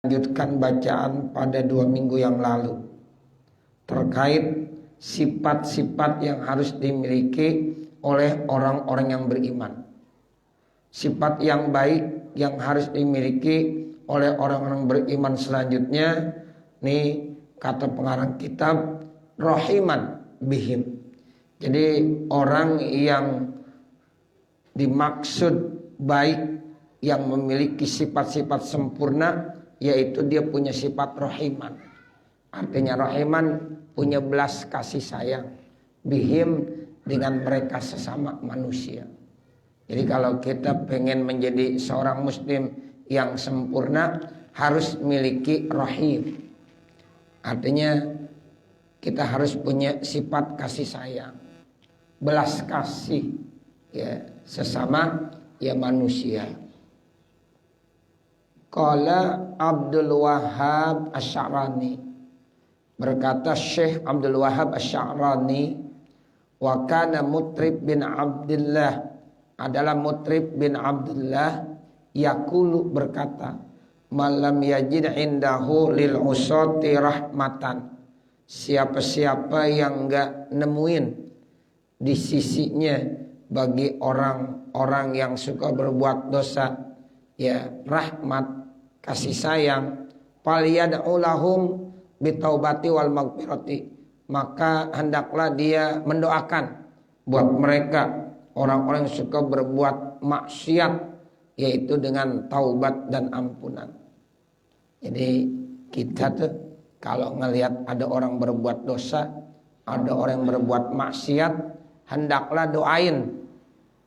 Lanjutkan bacaan pada 2 minggu yang lalu terkait sifat-sifat yang harus dimiliki oleh orang-orang yang beriman. Sifat yang baik yang harus dimiliki oleh orang-orang beriman selanjutnya, nih kata pengarang kitab, rahiman bihim. Jadi orang yang dimaksud baik, yang memiliki sifat-sifat sempurna, yaitu dia punya sifat rahiman. Artinya rahiman punya belas kasih sayang bihim, dengan mereka sesama manusia. Jadi kalau kita pengen menjadi seorang muslim yang sempurna, harus memiliki rahim. Artinya kita harus punya sifat kasih sayang, belas kasih ya sesama ya manusia. Qala Abdul Wahhab Asy-Sya'rani, berkata Syekh Abdul Wahhab Asy-Sya'rani, wa kana Mutrib bin Abdullah, adalah Mutrib bin Abdullah, yaqulu berkata, malam yajid indahu lil usati rahmatan, siapa-siapa yang enggak nemuin di sisinya bagi orang-orang yang suka berbuat dosa ya rahmat, kasih sayang, falyad'u lahum bitaubati wal maghfirati, maka hendaklah dia mendoakan buat mereka orang-orang yang suka berbuat maksiat, yaitu dengan taubat dan ampunan. Jadi kita tuh kalau ngelihat ada orang berbuat dosa, ada orang yang berbuat maksiat, hendaklah doain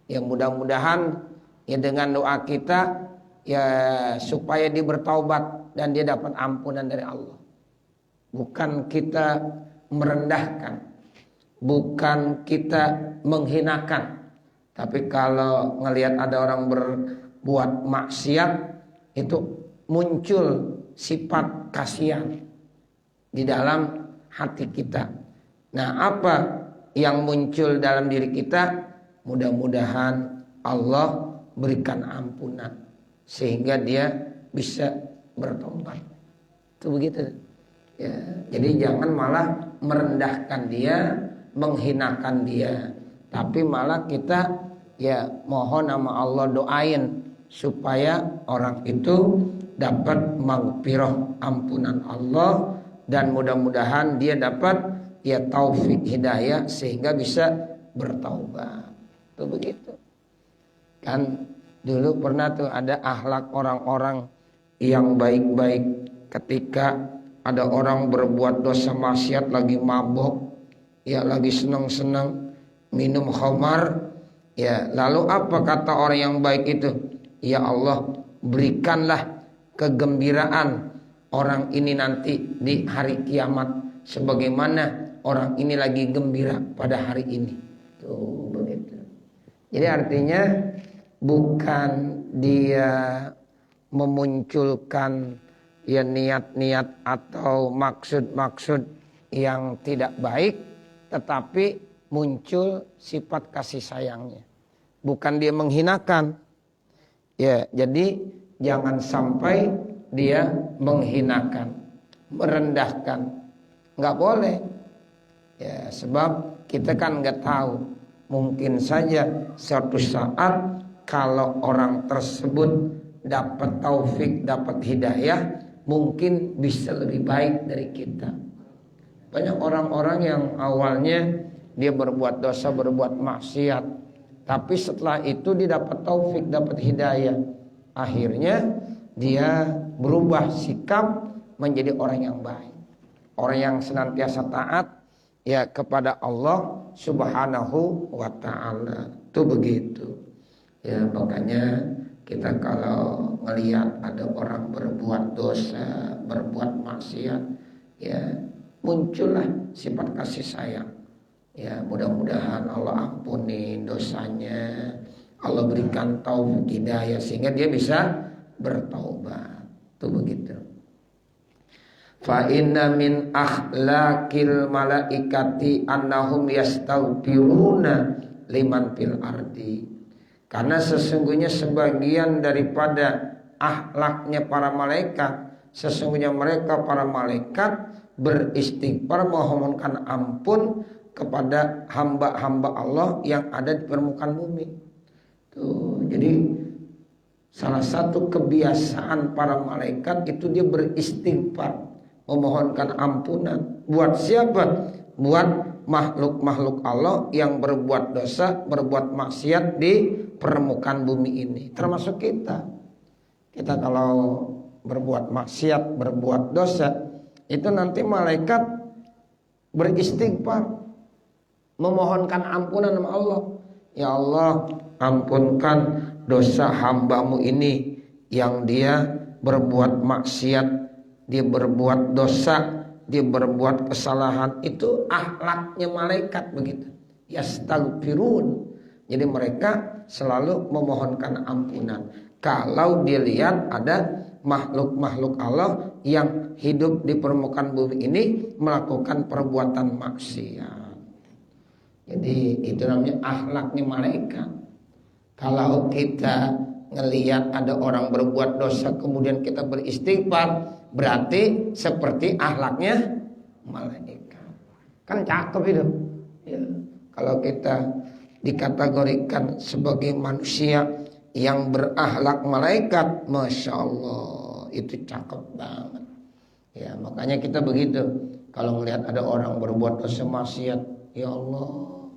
ya, mudah-mudahan ya dengan doa kita ya supaya dia bertaubat dan dia dapat ampunan dari Allah. Bukan kita merendahkan, bukan kita menghinakan, tapi kalau ngelihat ada orang berbuat maksiat, itu muncul sifat kasihan di dalam hati kita. Nah, apa yang muncul dalam diri kita? Mudah-mudahan Allah berikan ampunan sehingga dia bisa bertobat. Itu begitu. Ya, jadi jangan malah merendahkan dia, menghinakan dia, tapi malah kita ya mohon nama Allah, doain supaya orang itu dapat maghfirah, ampunan Allah, dan mudah-mudahan dia dapat ya taufik hidayah sehingga bisa bertaubat. Itu begitu. Kan dulu pernah tuh ada akhlak orang-orang yang baik-baik, ketika ada orang berbuat dosa maksiat, lagi mabok, ya lagi senang-senang minum khamar, ya lalu apa kata orang yang baik itu? Ya Allah, berikanlah kegembiraan orang ini nanti di hari kiamat, sebagaimana orang ini lagi gembira pada hari ini. Tuh begitu. Jadi artinya bukan dia memunculkan ya niat-niat atau maksud-maksud yang tidak baik, tetapi muncul sifat kasih sayangnya. Bukan dia menghinakan. Ya, jadi jangan sampai dia menghinakan, merendahkan. Enggak boleh. Ya, sebab kita kan enggak tahu. Mungkin saja suatu saat kalau orang tersebut dapat taufik, dapat hidayah, mungkin bisa lebih baik dari kita. Banyak orang-orang yang awalnya dia berbuat dosa, berbuat maksiat, tapi setelah itu dia dapat taufik, dapat hidayah. Akhirnya dia berubah sikap menjadi orang yang baik, orang yang senantiasa taat ya kepada Allah Subhanahu wa ta'ala. Itu begitu. Ya makanya kita kalau melihat ada orang berbuat dosa, berbuat maksiat, ya muncullah sifat kasih sayang. Ya mudah-mudahan Allah ampuni dosanya, Allah berikan taufik hidayah sehingga dia bisa bertaubat. Itu begitu. Fa inna min akhlaqil malaikati annahum yastaghfiruna liman fil ardi. Karena sesungguhnya sebagian daripada akhlaknya para malaikat, sesungguhnya mereka para malaikat beristighfar memohonkan ampun kepada hamba-hamba Allah yang ada di permukaan bumi. Tuh, jadi salah satu kebiasaan para malaikat itu dia beristighfar, memohonkan ampunan. Buat siapa? Buat makhluk-makhluk Allah yang berbuat dosa, berbuat maksiat di permukaan bumi ini. Termasuk kita. Kita kalau berbuat maksiat, berbuat dosa, itu nanti malaikat beristighfar, memohonkan ampunan sama Allah. Ya Allah, ampunkan dosa hambamu ini yang dia berbuat maksiat, dia berbuat dosa, dia berbuat kesalahan. Itu akhlaknya malaikat begitu. Yastaghfirun. Jadi mereka selalu memohonkan ampunan. Kalau dilihat ada makhluk-makhluk Allah yang hidup di permukaan bumi ini melakukan perbuatan maksiat. Jadi itu namanya akhlaknya malaikat. Kalau kita ngelihat ada orang berbuat dosa kemudian kita beristighfar, berarti seperti akhlaknya malaikat. Kan cakep itu. Ya. Kalau kita dikategorikan sebagai manusia yang berakhlak malaikat, masya Allah, itu cakep banget. Ya, makanya kita begitu. Kalau melihat ada orang berbuat dosa maksiat, ya Allah,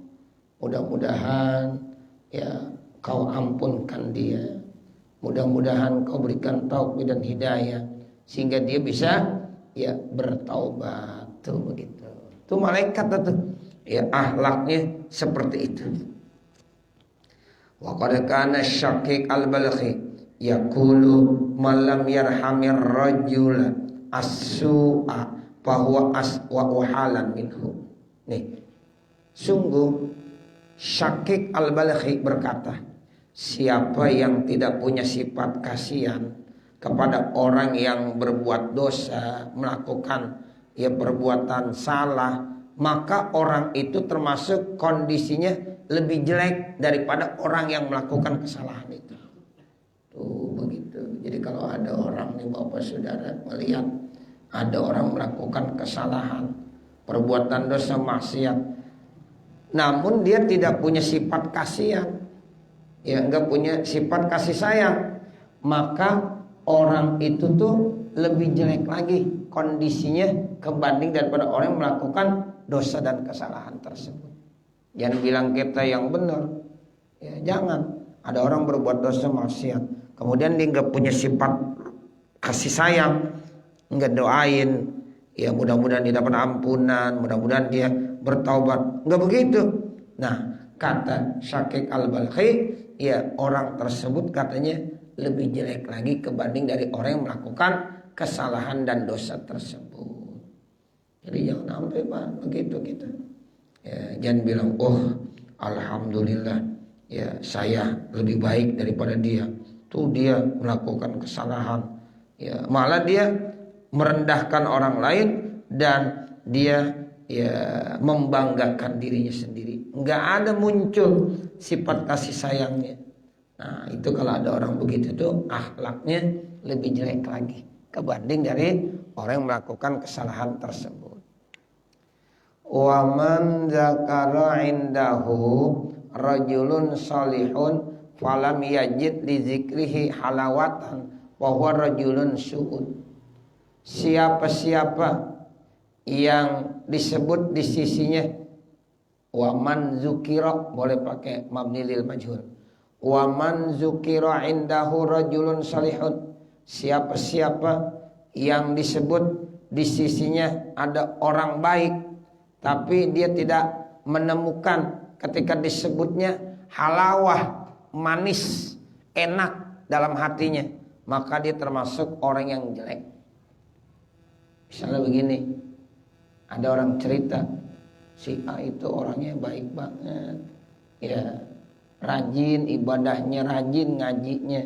mudah-mudahan ya kau ampunkan dia. Mudah-mudahan kau berikan taufik dan hidayah sehingga dia bisa ya bertaubat. Tuh begitu. Tuh malaikat tuh. Ya akhlaknya seperti itu. Wa qad kana Syaqiq al-Balkhi yaqulu man lam yarhamir rajula as-su'a fa huwa aswa'u halan minhu. Nih. Sungguh Syaqiq al-Balkhi berkata, siapa yang tidak punya sifat kasihan kepada orang yang berbuat dosa, melakukan ya perbuatan salah, maka orang itu termasuk kondisinya lebih jelek daripada orang yang melakukan kesalahan itu. Tuh begitu. Jadi kalau ada orang nih Bapak Saudara melihat ada orang melakukan kesalahan, perbuatan dosa maksiat, namun dia tidak punya sifat kasihan, ya enggak punya sifat kasih sayang, maka orang itu tuh lebih jelek lagi kondisinya kebanding daripada orang yang melakukan dosa dan kesalahan tersebut. Jangan bilang kita yang benar, ya jangan. Ada orang berbuat dosa maksiat, kemudian dia enggak punya sifat kasih sayang, enggak doain, ya mudah-mudahan dia dapat ampunan, mudah-mudahan dia bertaubat, enggak begitu. Nah, kata Syaqiq al-Balkhi, ya orang tersebut katanya lebih jelek lagi kebanding dari orang yang melakukan kesalahan dan dosa tersebut. Jadi jangan sampai Pak begitu kita. Ya, jangan bilang alhamdulillah ya saya lebih baik daripada dia. Tuh dia melakukan kesalahan. Ya, malah dia merendahkan orang lain dan dia ya membanggakan dirinya sendiri. Enggak ada muncul sifat kasih sayangnya. Nah, itu kalau ada orang begitu tuh akhlaknya lebih jelek lagi kebanding dari orang yang melakukan kesalahan tersebut. Wa man dzakara indahu rajulun salihun falam yajid li zikrihi halawatan wa huwa rajulun su'ud. Siapa-siapa yang disebut di sisinya, wa man zukira, boleh pakai mabni lil majhul. Wa man zukira indahu rajulun salihun, siapa-siapa yang disebut di sisinya ada orang baik tapi dia tidak menemukan ketika disebutnya halawah, manis, enak dalam hatinya, maka dia termasuk orang yang jelek. Misalnya begini, ada orang cerita si A itu orangnya baik banget, ya rajin ibadahnya, rajin ngajinya.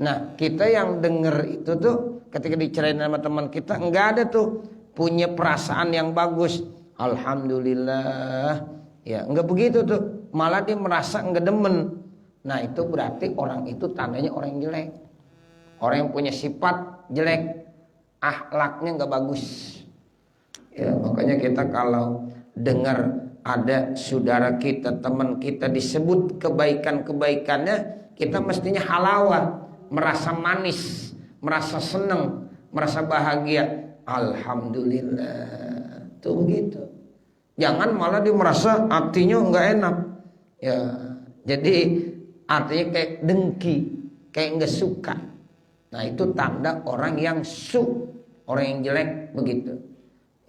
Nah, kita yang denger itu tuh ketika diceritain sama teman kita, enggak ada tuh punya perasaan yang bagus. Alhamdulillah, ya enggak begitu tuh. Malah dia merasa enggak demen. Nah, itu berarti orang itu tandanya orang yang jelek. Orang yang punya sifat jelek. akhlaknya nggak bagus. Ya, makanya kita kalau dengar ada saudara kita, teman kita disebut kebaikan-kebaikannya, kita mestinya halawah, merasa manis, merasa senang, merasa bahagia. Alhamdulillah. Tuh begitu. Jangan malah dia merasa hatinya nggak enak. Ya, jadi artinya kayak dengki, kayak nggak suka. Nah itu tanda orang yang orang yang jelek begitu.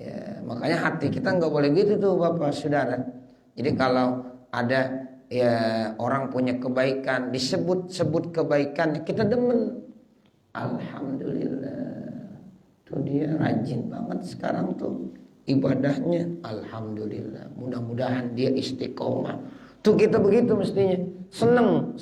Ya, makanya hati kita nggak boleh gitu tuh Bapak Saudara. Jadi kalau ada ya orang punya kebaikan, disebut-sebut kebaikan, kita demen. Alhamdulillah. Tuh dia rajin banget sekarang tuh ibadahnya. Alhamdulillah. Mudah-mudahan dia istiqomah. Tuh kita begitu mestinya. Seneng.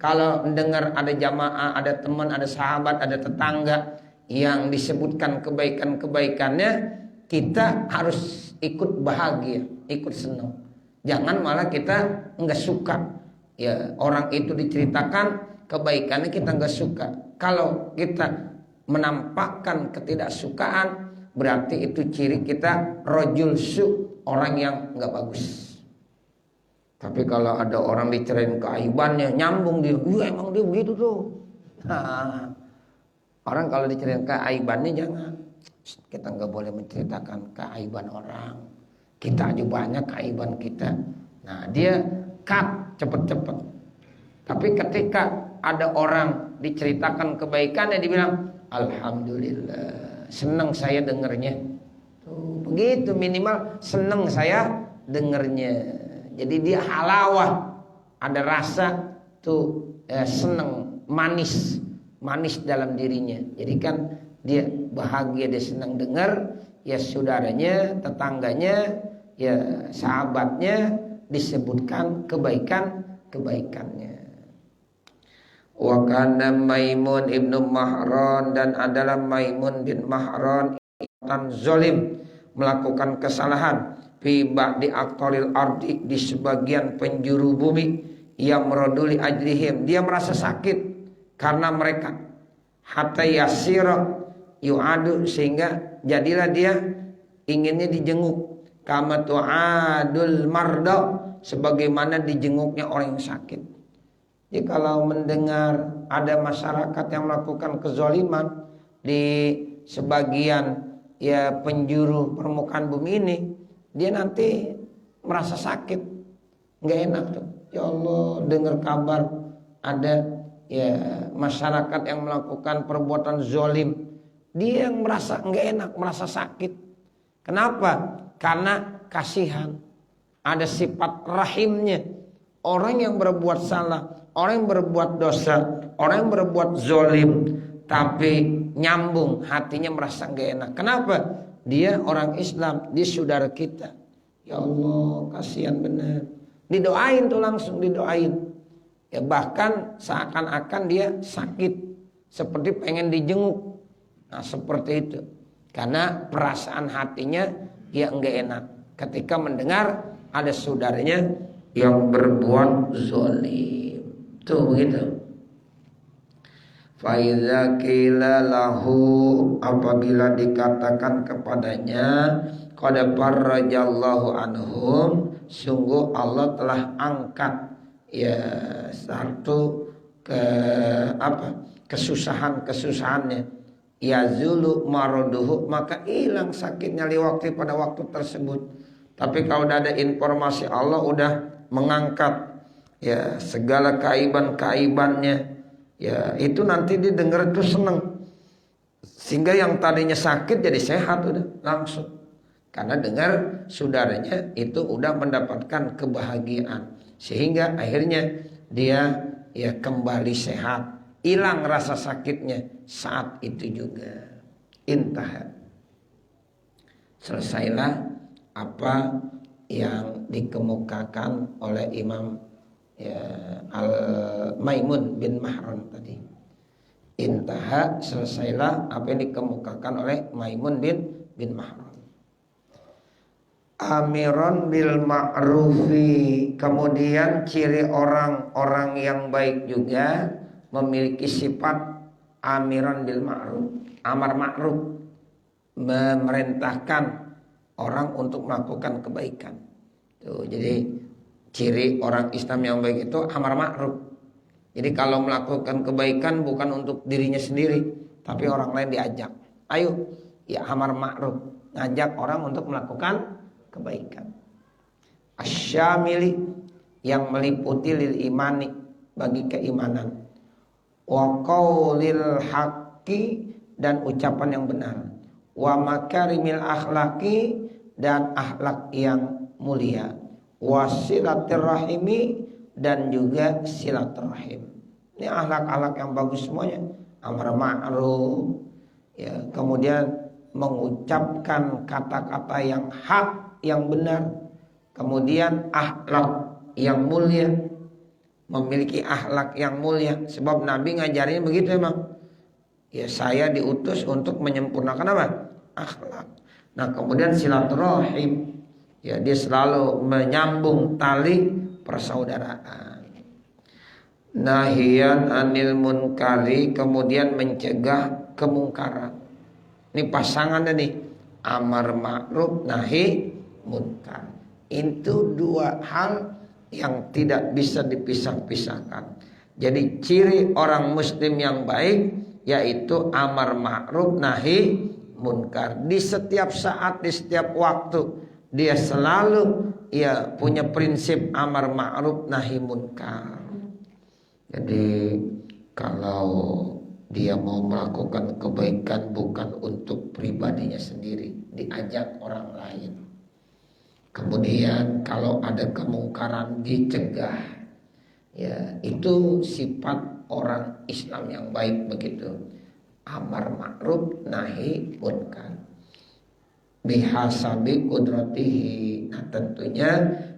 Kalau mendengar ada jamaah, ada teman, ada sahabat, ada tetangga yang disebutkan kebaikan-kebaikannya, kita harus ikut bahagia, ikut senang. Jangan malah kita nggak suka. Ya, orang itu diceritakan kebaikannya kita nggak suka. Kalau kita menampakkan ketidaksukaan, berarti itu ciri kita rajul su, orang yang nggak bagus. Tapi kalau ada orang diceritain keaibannya, nyambung dia, iya emang dia begitu tuh. Nah, orang kalau diceritain keaibannya jangan. Kita nggak boleh menceritakan keaiban orang. Kita aja banyak keaiban kita. Nah dia cut cepet-cepet. Tapi ketika ada orang diceritakan kebaikannya, dia bilang alhamdulillah, senang saya dengernya. Tuh, begitu minimal senang saya dengernya. Jadi dia halawah, ada rasa tuh senang, manis dalam dirinya. Jadi kan dia bahagia, dia senang dengar, ya saudaranya, tetangganya, ya sahabatnya disebutkan kebaikannya. Wa kana Maimun ibnu Mahran, dan adalah Maimun bin Mahran tan zalim, melakukan kesalahan fi ba'di aqtalil ardi, di sebagian penjuru bumi, yang meroduli ajrihim, dia merasa sakit karena mereka, hatta yasira yu'adu, sehingga jadilah dia inginnya dijenguk, kama tu'adul marda, sebagaimana dijenguknya orang yang sakit. Jadi kalau mendengar ada masyarakat yang melakukan kezaliman di sebagian ya penjuru permukaan bumi ini, dia nanti merasa sakit, nggak enak tuh. Ya Allah, dengar kabar ada ya masyarakat yang melakukan perbuatan zalim, dia yang merasa nggak enak, merasa sakit. Kenapa? Karena kasihan, ada sifat rahimnya. Orang yang berbuat salah, orang yang berbuat dosa, orang yang berbuat zalim, tapi nyambung, hatinya merasa nggak enak. Kenapa? Dia orang Islam, dia saudara kita. Ya Allah, kasihan benar. Didoain tuh, langsung didoain. Ya bahkan seakan-akan dia sakit, seperti pengen dijenguk. Nah seperti itu. Karena perasaan hatinya ya enggak enak ketika mendengar ada saudaranya yang berbuat zalim. Tuh begitu. Faiza qila lahu, apabila dikatakan kepadanya, qad farrajallahu anhum, sungguh Allah telah angkat ya satu kesusahannya, yazulu maraduhu, maka hilang sakitnya liwakti, pada waktu tersebut. Tapi kalau udah ada informasi Allah udah mengangkat ya segala keaiban-keaibannya, ya itu nanti didengar itu senang, sehingga yang tadinya sakit jadi sehat udah langsung, karena dengar saudaranya itu udah mendapatkan kebahagiaan, sehingga akhirnya dia ya kembali sehat, hilang rasa sakitnya saat itu juga. Intah, selesailah apa yang dikemukakan oleh Imam ya Al-Maimun bin Mahran tadi. Intaha, selesailah apa yang dikemukakan oleh Maimun bin Mahran. Amiron bil ma'rufi, kemudian ciri orang-orang yang baik juga memiliki sifat amiron bil ma'ruf, amar ma'ruf, memerintahkan orang untuk melakukan kebaikan. Tuh, jadi ciri orang Islam yang baik itu amar ma'ruf. Jadi kalau melakukan kebaikan bukan untuk dirinya sendiri, tapi orang lain diajak. Ayo, ya amar ma'ruf, ngajak orang untuk melakukan kebaikan. Asyamili, yang meliputi lil imani, bagi keimanan. Wa qaulil haqqi, dan ucapan yang benar. Wa makarimil akhlaqi, dan akhlak yang mulia. Wa silaturrahimi, dan juga silaturrahim. Ini akhlak-akhlak yang bagus semuanya. Amar ma'ruf, ya, kemudian mengucapkan kata-kata yang hak, yang benar. Kemudian akhlak yang mulia, memiliki akhlak yang mulia. Sebab Nabi ngajarin begitu emang. Ya, saya diutus untuk menyempurnakan apa? Akhlak. Nah, kemudian silaturahim, ya, dia selalu menyambung tali persaudaraan. Nahiyan anil munkari, kemudian mencegah kemungkaran. Ini pasangannya nih, amar ma'ruf nahi munkar. Itu dua hal yang tidak bisa dipisah-pisahkan. Jadi ciri orang muslim yang baik yaitu amar ma'ruf nahi munkar. Di setiap saat, di setiap waktu dia selalu punya prinsip amar ma'ruf nahi munkar. Jadi kalau dia mau melakukan kebaikan bukan untuk pribadinya sendiri, diajak orang lain. Kemudian kalau ada kemungkaran dicegah. Ya, itu sifat orang Islam yang baik begitu. Amar ma'ruf nahi munkar. Bihasabi qudratihi. Nah, tentunya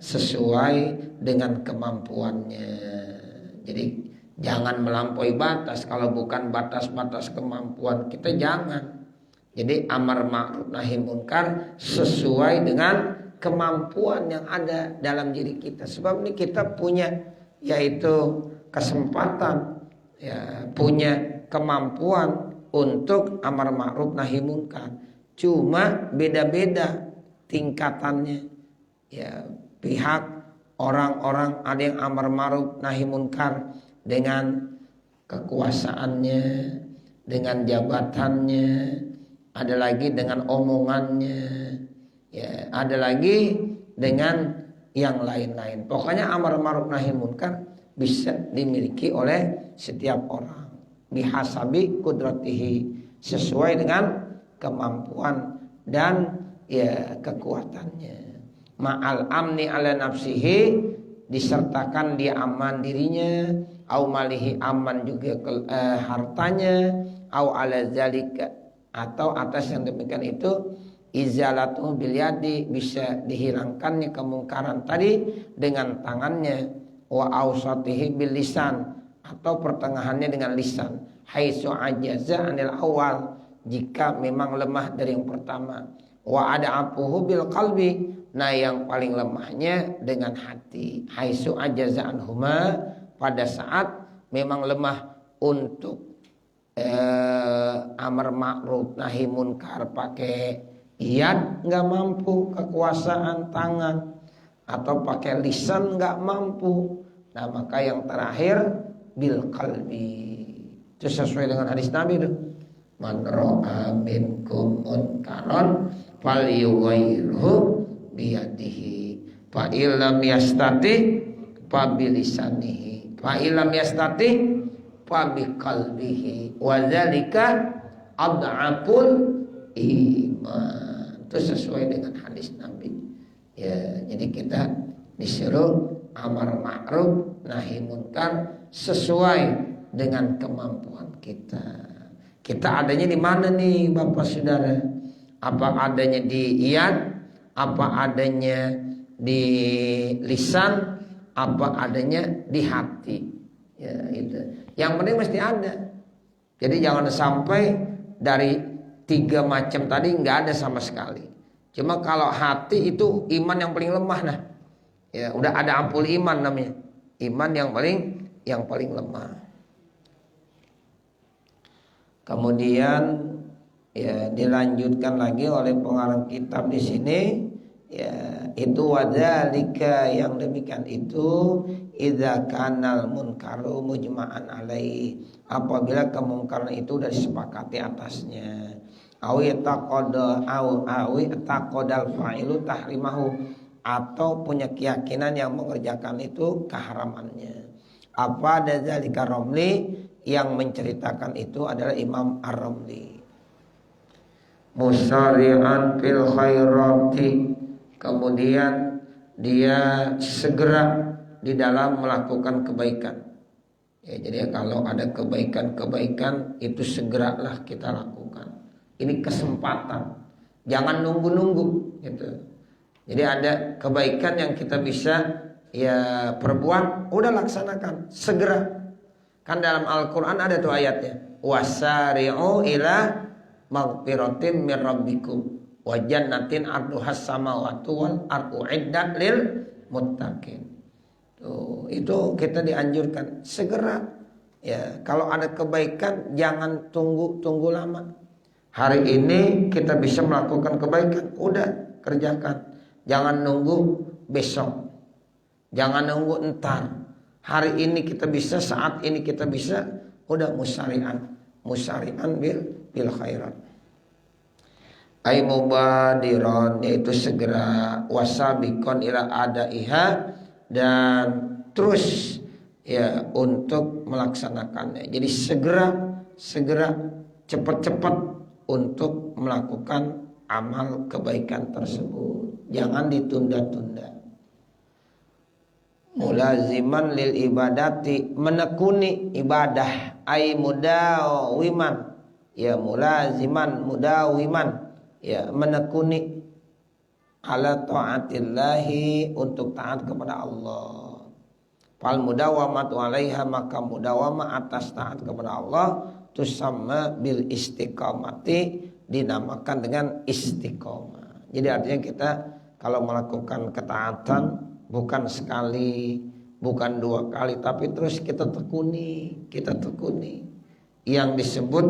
sesuai dengan kemampuannya. Jadi jangan melampaui batas. Kalau bukan batas-batas kemampuan kita, jangan. Jadi amar ma'ruf nahi munkar sesuai dengan kemampuan yang ada dalam diri kita. Sebab ini kita punya yaitu kesempatan, ya, punya kemampuan untuk amar ma'ruf nahi munkar. Cuma beda-beda tingkatannya. Ya, pihak orang-orang ada yang amar ma'ruf nahi munkar dengan kekuasaannya, dengan jabatannya, ada lagi dengan omongannya. Ya, ada lagi dengan yang lain-lain. Pokoknya amar ma'ruf nahi munkar bisa dimiliki oleh setiap orang. Bihasabi qudratihi, sesuai dengan kemampuan dan ya kekuatannya. Ma'al amni ala nafsihi, disertakan dia aman dirinya, au malihi aman juga hartanya, au ala zalika, atau atas yang demikian itu izalatu bil yadi, bisa dihilangkannya kemungkaran tadi dengan tangannya, wa ausatihi bil lisan, atau pertengahannya dengan lisan, haitsu ajaza anil awal, jika memang lemah dari yang pertama, wa ada apuhu bil qalbi, nah yang paling lemahnya dengan hati, haitsu ajaza anhuma, pada saat memang lemah untuk amar ma'ruf nahi munkar pakai yad nggak mampu, kekuasaan tangan, atau pakai lisan nggak mampu. Nah, maka yang terakhir bil qalbi. Itu sesuai dengan hadis Nabi itu. Man ra'a minkum munkaran falyughayyirhu biyadihi. Fa illam yastati fa bilisanihi. Fa illam yastati fa biqalbihi. Wa dzalika ad'aful iman. Itu sesuai dengan hadis Nabi. Ya, jadi kita disuruh amar ma'ruf nahi munkar sesuai dengan kemampuan kita. Kita adanya di mana nih Bapak Saudara? Apa adanya di iyad, apa adanya di lisan, apa adanya di hati. Ya, itu. Yang penting mesti ada. Jadi jangan sampai dari 3 macam tadi nggak ada sama sekali. Cuma kalau hati itu iman yang paling lemah, nah, ya udah ada ampul iman namanya. Iman yang paling lemah. Kemudian Ya, dilanjutkan lagi oleh pengarang kitab di sini. Ya, itu wadzalika, yang demikian itu idza kanal munkaru mujma'an alaihi, apabila kemungkaran itu sudah disepakati atasnya. Awi taqadal fa'ilu tahrimahu, atau punya keyakinan yang mengerjakan itu keharamannya. Apa dzalika Romli, yang menceritakan itu adalah Imam Ar-Romli. Musari'an fil khairati, kemudian dia segera di dalam melakukan kebaikan. Ya, jadi kalau ada kebaikan-kebaikan itu segeralah kita lakukan. Ini kesempatan, jangan nunggu-nunggu gitu. Jadi ada kebaikan yang kita bisa ya perbuat, udah laksanakan segera. Kan dalam Al-Quran ada tuh ayatnya, wasari'u ila maghfiratin min rabbikum wa jannatin arduhas samawati wal ardu iddat lil muttaqin. Tuh, itu kita dianjurkan segera. Ya, kalau ada kebaikan jangan tunggu lama. Hari ini kita bisa melakukan kebaikan, udah kerjakan. Jangan nunggu besok. Jangan nunggu entar. Hari ini kita bisa, saat ini kita bisa, udah musari'an bil khairat. Ay mubadiron, yaitu segera, wasabikon ila adaiha, dan terus ya untuk melaksanakannya. Jadi segera cepat-cepat untuk melakukan amal kebaikan tersebut. Jangan ditunda-tunda. Mulaziman lil ibadati, menekuni ibadah. Ay mudawiman, ya mulaziman mudawiman, ya menekuni ala taatillahi, untuk taat kepada Allah. Fal mudawamatu alaiha, maka mudawamah atas taat kepada Allah tusamma bil istiqamati, dinamakan dengan istiqomah. Jadi artinya kita kalau melakukan ketaatan bukan sekali, bukan dua kali, tapi terus kita tekuni. Yang disebut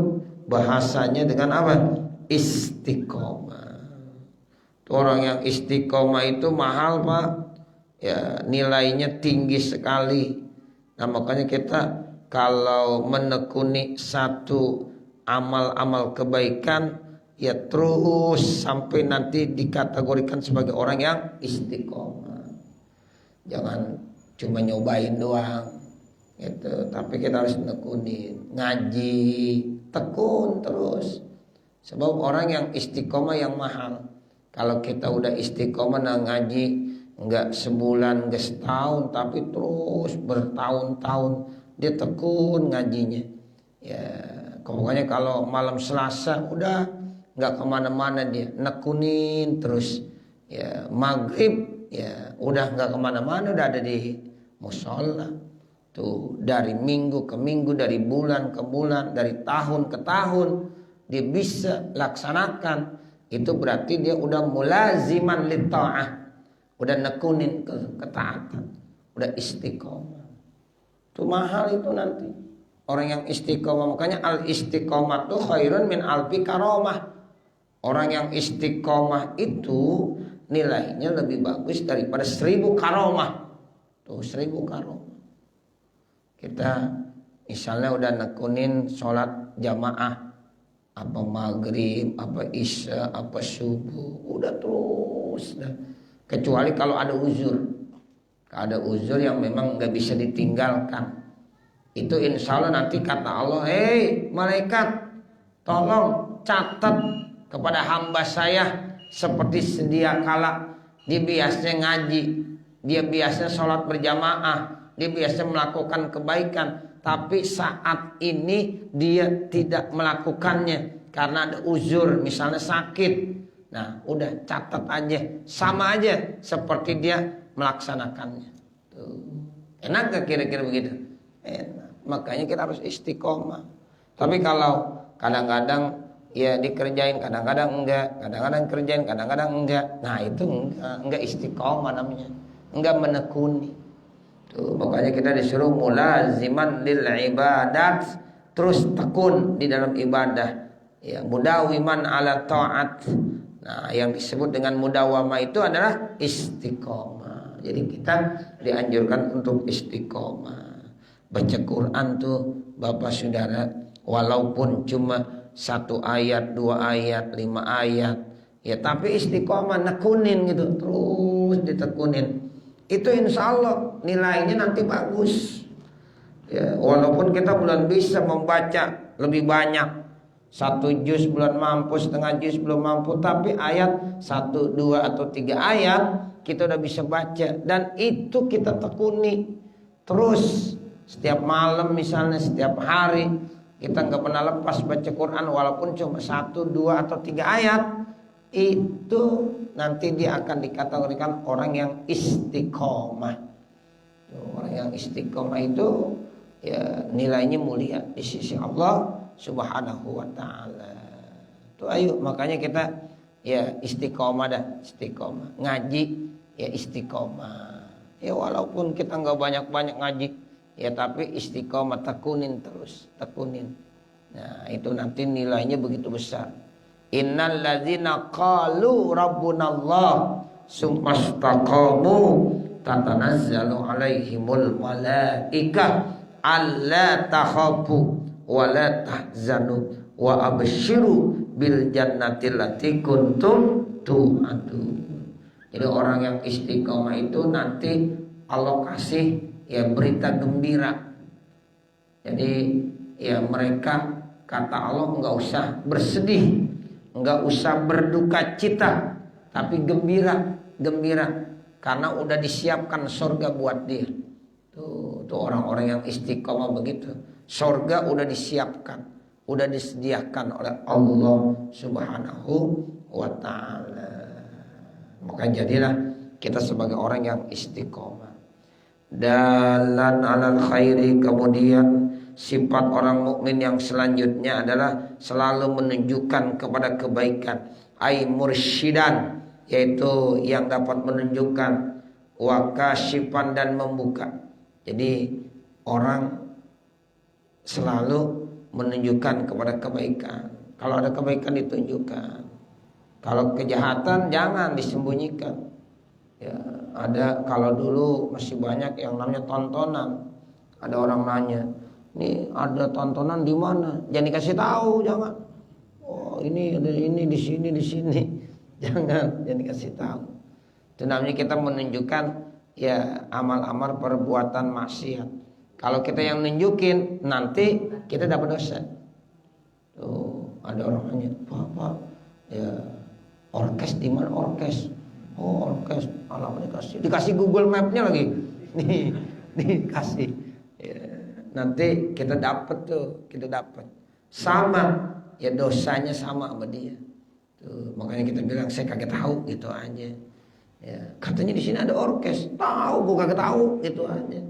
bahasanya dengan apa? Istiqomah. Orang yang istiqomah itu mahal, Pak. Ya, nilainya tinggi sekali. Nah, makanya kita kalau menekuni satu amal-amal kebaikan, ya terus sampai nanti dikategorikan sebagai orang yang istiqomah. Jangan cuma nyobain doang gitu, tapi kita harus nekunin, ngaji, tekun terus. Sebab orang yang istiqomah yang mahal. Kalau kita udah istiqomah ngaji, enggak sebulan, enggak setahun, tapi terus bertahun-tahun dia tekun ngajinya. Ya, pokoknya kalau malam Selasa udah enggak kemana-mana, dia nekunin terus. Ya, maghrib ya udah enggak kemana-mana, udah ada di musola. Tuh, dari minggu ke minggu, dari bulan ke bulan, dari tahun ke tahun dia bisa laksanakan. Itu berarti dia udah mulaziman lit ta'ah, udah nekunin ketaatan, udah istiqomah. Itu mahal itu nanti orang yang istiqomah. Makanya al istiqomah tuh khairun min alfi karomah. Orang yang istiqomah itu nilainya lebih bagus daripada 1000 karomah. Tuh 1000 karomah. Kita misalnya udah nekunin sholat jamaah, apa maghrib, apa isya, apa subuh, udah terus dah. Kecuali kalau ada uzur. Kalau ada uzur yang memang gak bisa ditinggalkan, itu insya Allah nanti kata Allah, hei malaikat, tolong catat kepada hamba saya seperti sedia kala dia biasanya ngaji, dia biasanya sholat berjamaah, dia biasanya melakukan kebaikan, tapi saat ini dia tidak melakukannya karena ada uzur, misalnya sakit. Nah, udah catat aja, sama aja seperti dia melaksanakannya. Tuh. Enak gak kira-kira begitu? Enak. Makanya kita harus istiqomah. Tapi kalau kadang-kadang ya dikerjain, kadang-kadang enggak, kadang-kadang kerjain, kadang-kadang enggak. Nah, itu enggak istiqomah namanya. Enggak menekuni. Tuh, makanya kita disuruh mulaziman lil ibadat, terus tekun di dalam ibadah. Ya, mudawiman ala ta'at. Nah, yang disebut dengan mudawama itu adalah istiqomah. Jadi kita dianjurkan untuk istiqomah. Baca Quran tuh Bapak Saudara, walaupun cuma 1 ayat, 2 ayat, 5 ayat, ya tapi istiqomah nekunin gitu, terus ditekunin. Itu insya Allah nilainya nanti bagus. Ya, walaupun kita belum bisa membaca lebih banyak, 1 juz belum mampu, setengah juz belum mampu, tapi ayat 1, 2 atau 3 ayat kita udah bisa baca, dan itu kita tekuni terus setiap malam misalnya, setiap hari kita nggak pernah lepas baca Quran walaupun cuma 1, 2 atau 3 ayat. Itu nanti dia akan dikategorikan orang yang istiqomah. Orang yang istiqomah itu ya nilainya mulia di sisi Allah Subhanahu wa ta'ala. Tuh ayo, makanya kita ya istiqomah dah, istiqomah. Ngaji ya istiqomah. Ya walaupun kita nggak banyak-banyak ngaji, ya tapi istiqomah, tekunin terus, tekunin. Nah, itu nanti nilainya begitu besar. Innal ladzina qalu rabbunallah sumastaqamu tatanazzalu alaihimul malaikah alla takhafu wa la tahzanu wa abshiru bil jannati allati kuntum tu'adun. Jadi orang yang istiqomah itu nanti Allah kasih ya berita gembira. Jadi ya mereka, kata Allah, enggak usah bersedih, enggak usah berduka cita, tapi gembira, gembira karena udah disiapkan surga buat dia. Tuh orang-orang yang istiqomah begitu. Surga udah disiapkan, udah disediakan oleh Allah Subhanahu wa ta'ala. Maka jadilah kita sebagai orang yang istiqomah. Dalan alal khairi, kemudian sifat orang mukmin yang selanjutnya adalah selalu menunjukkan kepada kebaikan. Ai mursyidan, yaitu yang dapat menunjukkan, wa kasyifan, dan membuka. Jadi orang selalu menunjukkan kepada kebaikan. Kalau ada kebaikan ditunjukkan. Kalau kejahatan jangan disembunyikan. Ya, ada kalau dulu masih banyak yang namanya tontonan. Ada orang nanya, "Ini ada tontonan di mana?" Jangan dikasih tahu, jangan. Oh, ini ada ini di sini, di sini. Jangan dikasih tahu. Itu namanya kita menunjukkan ya amal-amal perbuatan maksiat. Kalau kita yang nunjukin, nanti kita dapat dosa. Tuh, ada orang nanya, "Pak, ya orkes di mana orkes?" "Oh, orkes." Alamat dikasih Google Map-nya lagi. Nih, dikasih. Ya, nanti kita dapat tuh, kita dapat. Sama, ya dosanya sama sama dia. Tuh, makanya kita bilang saya kagak tahu gitu aja. Ya, katanya di sini ada orkes. Tahu, gua kagak tahu gitu aja.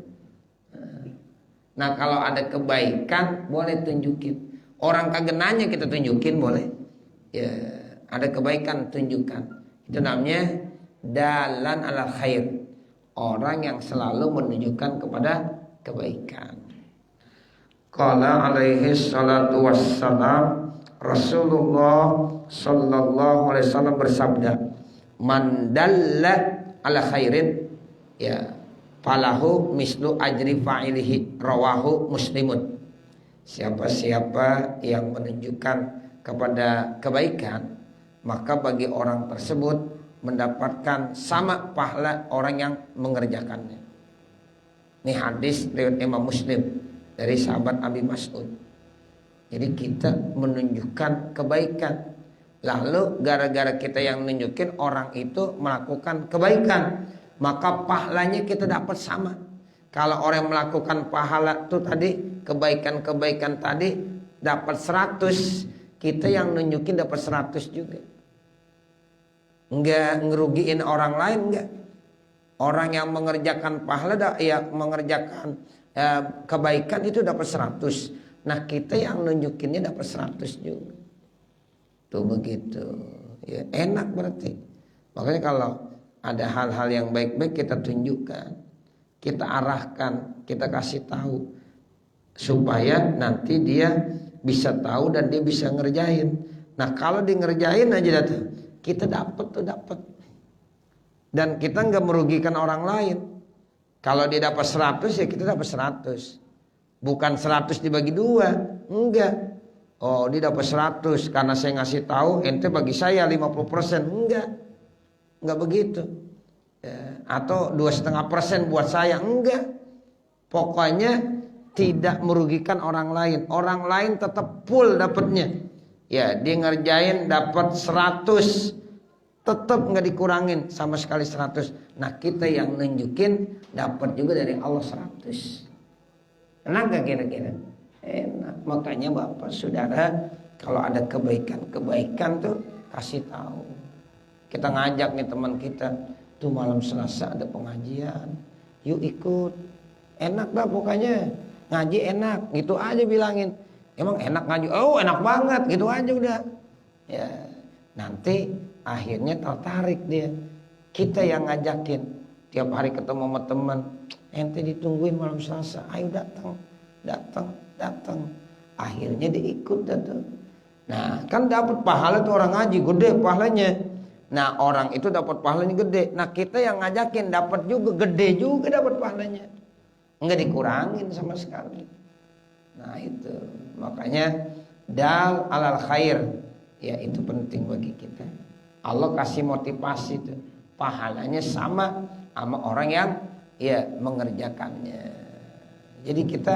Nah, kalau ada kebaikan boleh tunjukin. Orang kagak nanya kita tunjukin boleh. Ya, ada kebaikan tunjukkan. Itu namanya dalan ala khair. Orang yang selalu menunjukkan kepada kebaikan. Qala alaihi salatu wassalam, Rasulullah sallallahu alaihi wasallam bersabda, "Man dalla ala khairin ya falahu mislu ajri fa'ilihi, rawahu Muslimun." Siapa-siapa yang menunjukkan kepada kebaikan, maka bagi orang tersebut mendapatkan sama pahala orang yang mengerjakannya. Ini hadis riwayat Imam Muslim dari sahabat Abi Mas'ud. Jadi kita menunjukkan kebaikan, lalu gara-gara kita yang nunjukin orang itu melakukan kebaikan, maka pahalanya kita dapat sama. Kalau orang yang melakukan pahala itu tadi, kebaikan-kebaikan tadi dapat 100, kita yang nunjukin dapat 100 juga. Enggak ngerugiin orang lain, enggak. Orang yang mengerjakan pahala ya mengerjakan kebaikan itu dapat 100. Nah, kita yang nunjukinnya dapat 100 juga. Tuh begitu. Ya, enak berarti. Makanya kalau ada hal-hal yang baik-baik kita tunjukkan, kita arahkan, kita kasih tahu supaya nanti dia bisa tahu dan dia bisa ngerjain. Nah kalau dia ngerjain aja tuh, kita dapat. Dan kita nggak merugikan orang lain. Kalau dia dapat 100 ya kita dapat 100. Bukan 100 dibagi 2, enggak. Oh dia dapat 100 karena saya ngasih tahu, ente bagi saya 50%, enggak begitu. Ya, atau 2,5% buat saya, enggak. Pokoknya tidak merugikan orang lain. Orang lain tetap full dapatnya. Ya dia ngerjain dapat 100, tetap nggak dikurangin sama sekali 100. Nah kita yang nunjukin dapat juga dari Allah 100. Enak gak kira-kira? Enak. Makanya Bapak Saudara kalau ada kebaikan tuh kasih tahu. Kita ngajak nih teman kita, tuh malam Selasa ada pengajian, yuk ikut. Enak dah pokoknya, ngaji enak, gitu aja bilangin. Emang enak ngaji? Oh enak banget, gitu aja udah. Ya nanti akhirnya tertarik dia. Kita yang ngajakin, tiap hari ketemu sama teman, ente ditungguin malam Selasa, ayo datang. Akhirnya dia ikut datang. Nah kan dapat pahala tuh orang ngaji, gede pahalanya. Nah orang itu dapat pahalanya gede. Nah kita yang ngajakin dapat juga gede juga dapat pahalanya. Enggak dikurangin sama sekali. Nah itu makanya dal alal khair, ya itu penting bagi kita. Allah kasih motivasi tuh, pahalanya sama orang yang ya mengerjakannya. Jadi kita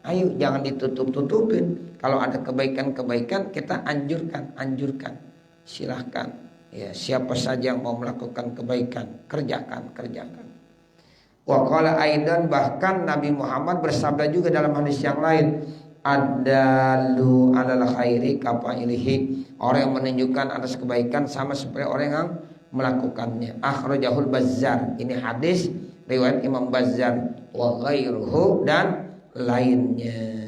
ayo jangan ditutup-tutupin. Kalau ada kebaikan-kebaikan kita anjurkan. Silahkan. Ya siapa saja yang mau melakukan kebaikan, kerjakan. Wa qala aidan, bahkan Nabi Muhammad bersabda juga dalam hadis yang lain, adalu alal khairi kafailihi, orang yang menunjukkan atas kebaikan sama seperti orang yang melakukannya. Akhrajahul Bazzar, ini hadis riwayat Imam Bazzar wa ghairuhu dan lainnya.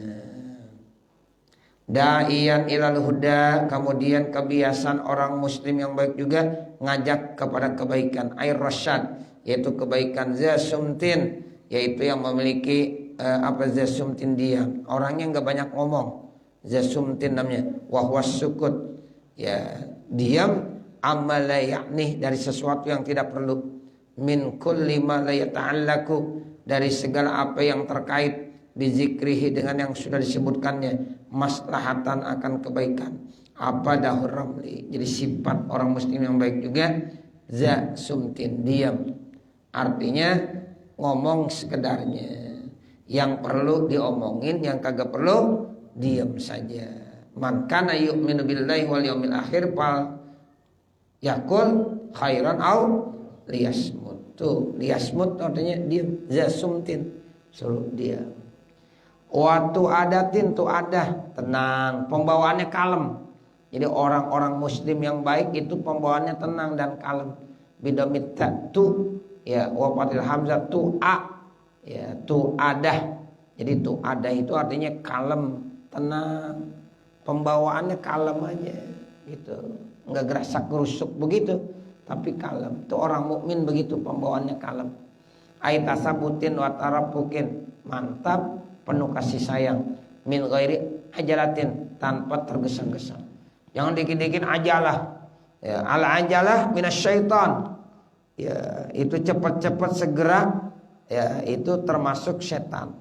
Da'iyan ilal huda, kemudian kebiasaan orang muslim yang baik juga ngajak kepada kebaikan. Air rasyad, yaitu kebaikan. Zasumtin, yaitu yang memiliki zasumtin diam, orangnya nggak banyak ngomong. Zasumtin namanya. Wahwas sukut, ya diam. Amala yakni, dari sesuatu yang tidak perlu. Min kulli ma la yata'allaku, dari segala apa yang terkait bizikrihi dengan yang sudah disebutkannya, maslahatan akan kebaikan. Apa dahur ramli, jadi sifat orang muslim yang baik juga za sumtin, diam. Artinya ngomong sekedarnya, yang perlu diomongin, yang kagak perlu diam saja. Man kana yu'minu billahi wal yaumil akhir fal yakul khairan au liyasmut. Tuh liyasmut artinya diam, za sumtin, suruh diam. Waktu adatin tuh ada tenang, pembawaannya kalem. Jadi orang-orang muslim yang baik itu pembawaannya tenang dan kalem. Bidamit tu, ya wafatil hamzah tu a, ya tu ada. Jadi tu ada itu artinya kalem, tenang. Pembawaannya kalem aja, gitu. Enggak gerasak gerusuk begitu, tapi kalem. Itu orang mukmin begitu, pembawaannya kalem. Ait asabutin wa tarabukin, mantap. Penuh kasih sayang, min ghairi ajalatin, tanpa tergesa-gesa. Jangan dikit-dikit ajalah. Ya, ala ajalah minasyaiton. Ya, itu cepat-cepat segera, ya itu termasuk setan.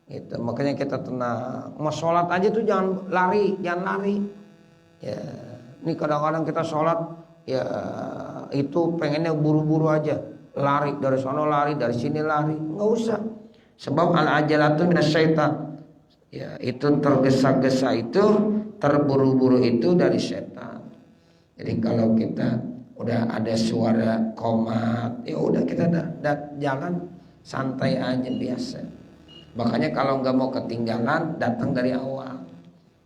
Itu makanya kita tenang. Mau sholat aja tuh jangan lari. Ya, ini kadang-kadang kita sholat, ya itu pengennya buru-buru aja, lari dari sana lari, dari sini lari, nggak usah. Sebab al-ajalatu minasyaitan, ya itu tergesa-gesa itu, terburu-buru itu dari setan. Jadi kalau kita udah ada suara qomat, ya udah kita jalan santai aja biasa. Makanya kalau nggak mau ketinggalan, datang dari awal.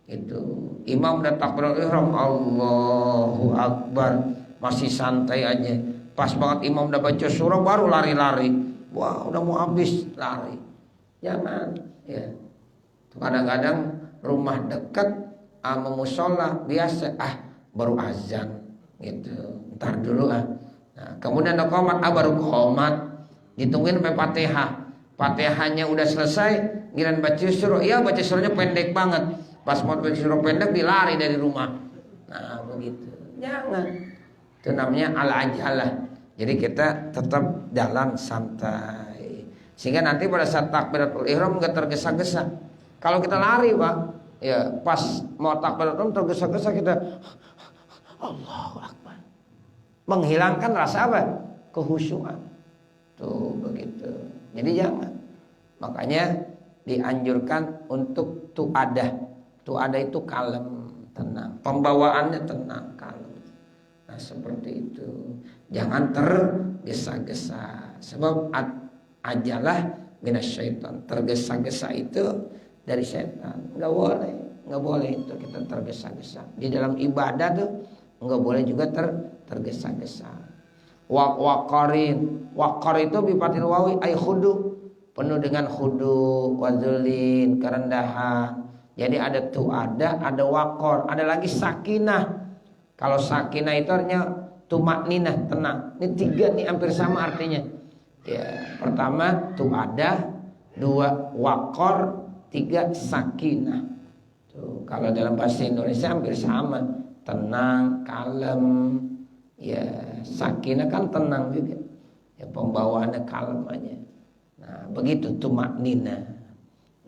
Itu imam udah takbiratul ihram, Allahu Akbar, masih santai aja. Pas banget imam udah baca surah baru lari-lari. Wah udah mau habis lari. Jangan ya. Kadang-kadang rumah dekat sama musola biasa, baru azan gitu, ntar dulu Nah, kemudian ada qomat, baru qomat, ditungguin sampai Fatihah. Fatihahnya udah selesai, giliran baca surah, baca surahnya pendek banget. Pas mau disuruh pendek dilari dari rumah. Nah begitu. Jangan. Itu namanya al-ajalah. Jadi kita tetap jalan santai. Sehingga nanti pada saat takbiratul ihram enggak tergesa-gesa. Kalau kita lari, Pak, ya pas mau takbiratul ihram tergesa-gesa kita Allahu Akbar. Menghilangkan rasa apa? Kehusyuan. Tuh begitu. Jadi jangan. Makanya dianjurkan untuk tuadah. Tuadah itu kalem, tenang. Pembawaannya tenang, kalem. Nah seperti itu. Jangan tergesa-gesa. Sebab ajalah minasyaitan. Tergesa-gesa itu dari setan. Enggak boleh itu kita tergesa-gesa. Di dalam ibadah tuh enggak boleh juga tergesa-gesa. Waqarin. Waqar itu bifathil wawi ay khudu. Penuh dengan khudu, wadzulin, kerendahan. Jadi ada tuada, ada waqar, ada lagi sakinah. Kalau sakinah itu artinya tumakninah, tenang. Ini tiga nih hampir sama artinya. Ya, pertama tuada, dua waqar, tiga sakinah. Tuh, kalau dalam bahasa Indonesia hampir sama. Tenang, kalem. Ya, sakinah kan tenang juga. Ya, pembawaannya kalem aja. Nah, begitu tumakninah.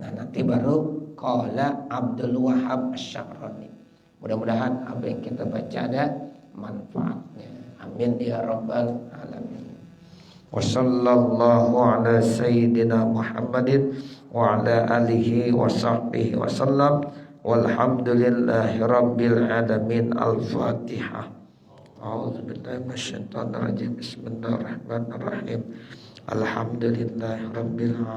Nah, nanti baru qala Abdul Wahhab Asy-Sya'rani. Mudah-mudahan apa yang kita baca ada manfaatnya. Amin ya rabbal alamin. Wa sallallahu ala sayyidina Muhammadin wa ala alihi wa sahbihi wa sallam. Walhamdulillahi rabbil alamin. Al-Fatihah. A'udzu billahi minasyaitonir rajim. Bismillahirrahmanirrahim. Alhamdulillahi rabbil alamin.